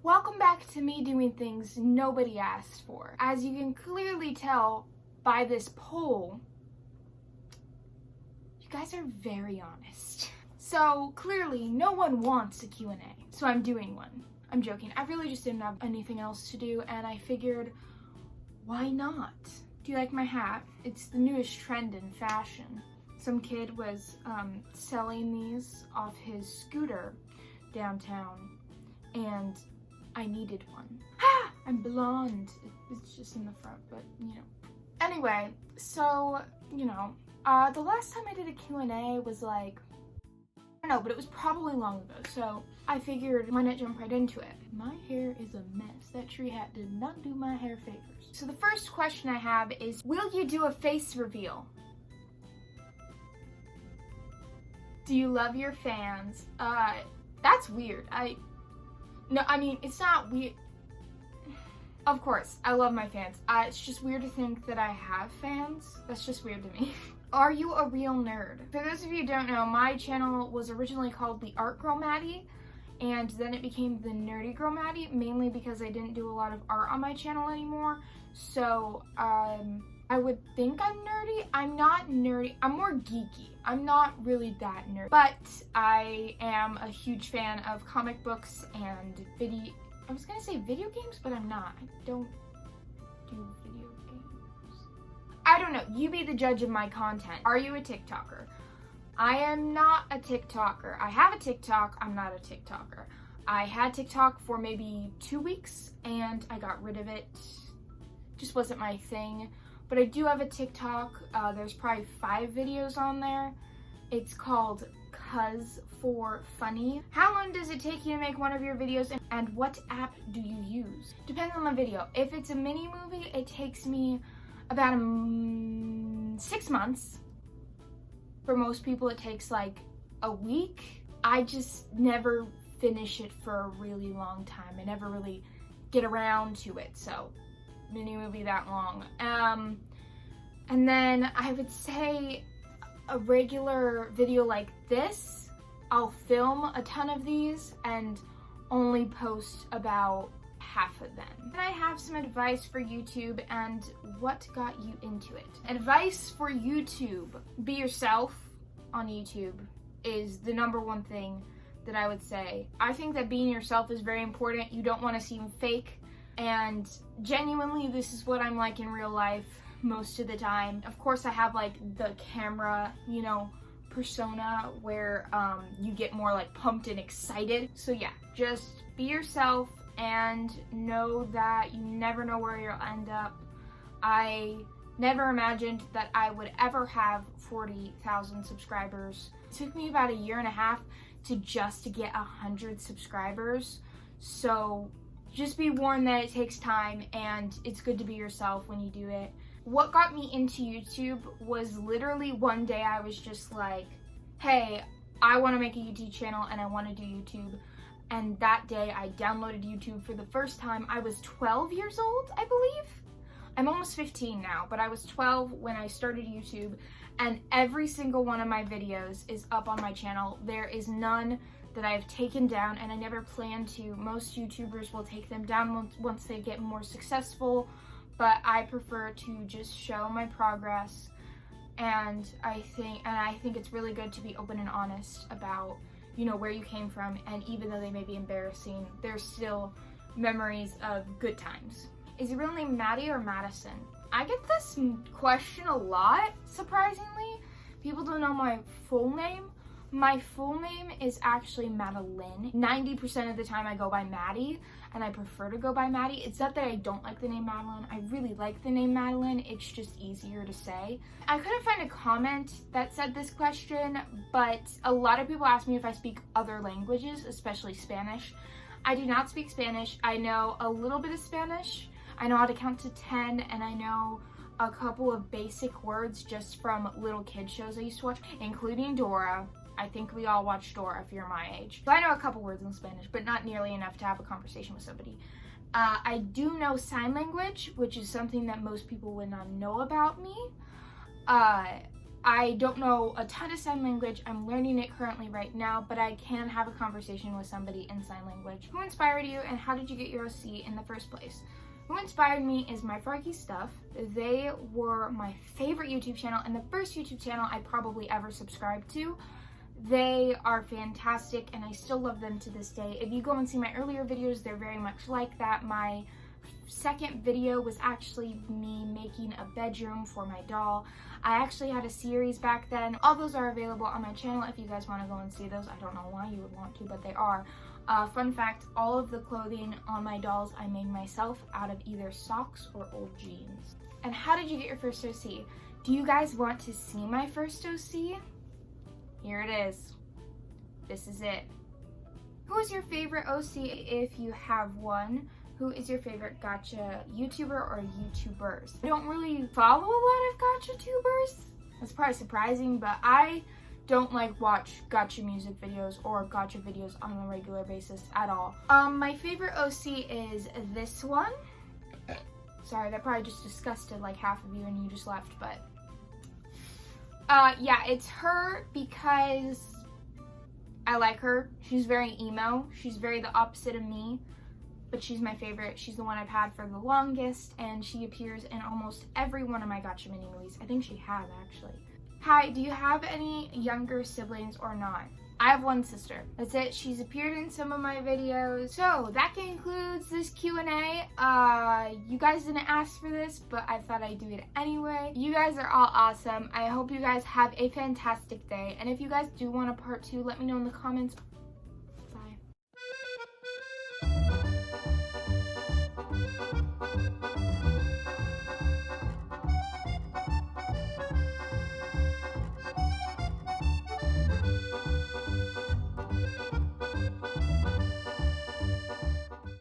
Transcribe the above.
Welcome back to me doing things nobody asked for. As you can clearly tell by this poll, you guys are very honest. So clearly no one wants a Q&A, so I'm doing one. I'm joking. I really just didn't have anything else to do, and I figured, why not? Do you like my hat? It's the newest trend in fashion. Some kid was selling these off his scooter downtown, and I needed one. I'm blonde. It's just in the front, but you know. Anyway, so, you know, the last time I did a Q&A was like, I don't know, but it was probably long ago, so I figured why not jump right into it. My hair is a mess. That tree hat did not do my hair favors. So the first question I have is, will you do a face reveal? Do you love your fans? That's weird. No, I mean, it's not weird. Of course, I love my fans. It's just weird to think that I have fans. That's just weird to me. Are you a real nerd? For those of you who don't know, my channel was originally called The Art Girl Maddie, and then it became The Nerdy Girl Maddie, mainly because I didn't do a lot of art on my channel anymore. So, I would think I'm nerdy. I'm not nerdy. I'm more geeky. I'm not really that nerdy. But I am a huge fan of comic books and I was gonna say video games, but I'm not. I don't do video games. I don't know. You be the judge of my content. Are you a TikToker? I am not a TikToker. I have a TikTok. I'm not a TikToker. I had TikTok for maybe 2 weeks and I got rid of it. Just wasn't my thing. But I do have a TikTok. There's probably 5 videos on there. It's called Cuz for Funny. How long does it take you to make one of your videos, and what app do you use? Depends on the video. If it's a mini movie, it takes me about 6 months. For most people, it takes like a week. I just never finish it for a really long time. I never really get around to it, so mini movie that long. And then I would say a regular video like this, I'll film a ton of these and only post about half of them. And I have some advice for YouTube and what got you into it. Advice for YouTube: be yourself on YouTube is the #1 thing that I would say. I think that being yourself is very important. You don't want to seem fake. And genuinely, this is what I'm like in real life most of the time. Of course, I have like the camera, you know, persona where you get more like pumped and excited. So yeah, just be yourself and know that you never know where you'll end up. I never imagined that I would ever have 40,000 subscribers. It took me about 1.5 years to get 100 subscribers. So just be warned that it takes time and it's good to be yourself when you do it. What got me into YouTube was literally one day I was just like, hey, I want to make a YouTube channel and I want to do YouTube. And that day I downloaded YouTube for the first time. I was 12 years old, I believe. I'm almost 15 now, but I was 12 when I started YouTube, and every single one of my videos is up on my channel. There is none that I've taken down, and I never plan to. Most YouTubers will take them down once they get more successful, but I prefer to just show my progress, and I think it's really good to be open and honest about, you know, where you came from, and even though they may be embarrassing, there's still memories of good times. Is your real name Maddie or Madison? I get this question a lot, surprisingly. People don't know my full name. My full name is actually Madeline. 90% of the time I go by Maddie, and I prefer to go by Maddie. It's not that I don't like the name Madeline. I really like the name Madeline. It's just easier to say. I couldn't find a comment that said this question, but a lot of people ask me if I speak other languages, especially Spanish. I do not speak Spanish. I know a little bit of Spanish. I know how to count to 10, and I know a couple of basic words just from little kid shows I used to watch, including Dora. I think we all watched Dora if you're my age. So I know a couple words in Spanish, but not nearly enough to have a conversation with somebody. I do know sign language, which is something that most people would not know about me. I don't know a ton of sign language. I'm learning it currently right now, but I can have a conversation with somebody in sign language. Who inspired you and how did you get your OC in the first place? Who inspired me is my Froggy Stuff. They were my favorite YouTube channel and the first YouTube channel I probably ever subscribed to. They are fantastic and I still love them to this day. If you go and see my earlier videos, they're very much like that. My second video was actually me making a bedroom for my doll. I actually had a series back then. All those are available on my channel if you guys want to go and see those. I don't know why you would want to, but they are. Fun fact, all of the clothing on my dolls I made myself out of either socks or old jeans. And how did you get your first OC? Do you guys want to see my first OC? Here it is. This is it. Who is your favorite OC if you have one? Who is your favorite gacha YouTuber or YouTubers? I don't really follow a lot of gacha tubers. That's probably surprising, but I don't like watch gacha music videos or gacha videos on a regular basis at all. My favorite OC is this one. Sorry, that probably just disgusted like half of you and you just left, but yeah, it's her because I like her. She's very emo. She's very the opposite of me, but she's my favorite. She's the one I've had for the longest, and she appears in almost every one of my gacha mini movies. I think she has, actually. Hi, do you have any younger siblings or not? I have one sister. That's it. She's appeared in some of my videos. So that concludes this Q&A. You guys didn't ask for this, but I thought I'd do it anyway. You guys are all awesome. I hope you guys have a fantastic day. And if you guys do want a part 2, let me know in the comments